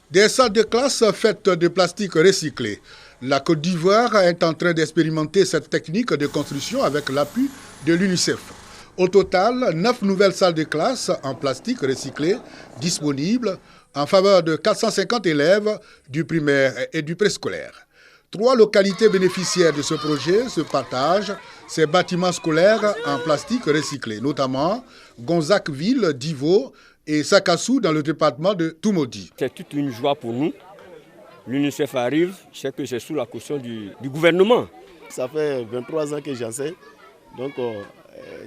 Des salles de classe faites de plastique recyclé. La Côte d'Ivoire est en train d'expérimenter cette technique de construction avec l'appui de l'UNICEF. Au total, 9 nouvelles salles de classe en plastique recyclé disponibles en faveur de 450 élèves du primaire et du préscolaire. 3 localités bénéficiaires de ce projet se partagent ces bâtiments scolaires en plastique recyclé, notamment Gonzac-Ville, Divo et Sakassou dans le département de Toumoudi. C'est toute une joie pour nous. L'UNICEF arrive, je sais que c'est sous la caution du gouvernement. Ça fait 23 ans que j'enseigne, donc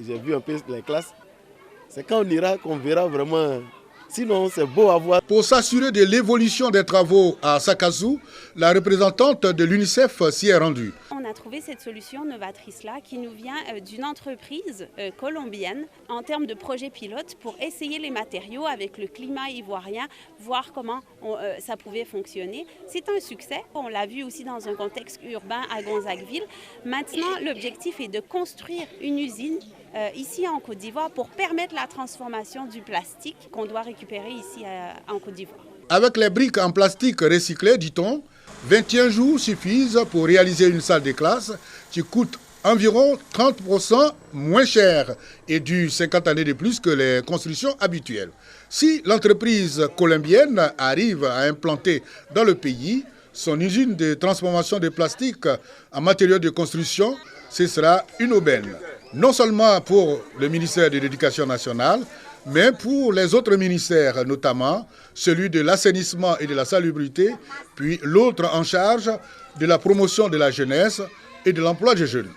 j'ai vu un peu les classes. C'est quand on ira qu'on verra vraiment. Sinon, c'est beau à voir. Pour s'assurer de l'évolution des travaux à Sakassou, la représentante de l'UNICEF s'y est rendue. On a trouvé cette solution novatrice-là qui nous vient d'une entreprise colombienne en termes de projet pilote pour essayer les matériaux avec le climat ivoirien, voir comment ça pouvait fonctionner. C'est un succès, on l'a vu aussi dans un contexte urbain à Gonzac-Ville. Maintenant, l'objectif est de construire une usine ici en Côte d'Ivoire pour permettre la transformation du plastique qu'on doit récupérer ici en Côte d'Ivoire. Avec les briques en plastique recyclées, dit-on, 21 jours suffisent pour réaliser une salle de classe qui coûte environ 30% moins cher et dure 50 années de plus que les constructions habituelles. Si l'entreprise colombienne arrive à implanter dans le pays son usine de transformation de plastique en matériaux de construction, ce sera une aubaine. Non seulement pour le ministère de l'Éducation nationale, mais pour les autres ministères, notamment celui de l'assainissement et de la salubrité, puis l'autre en charge de la promotion de la jeunesse et de l'emploi des jeunes.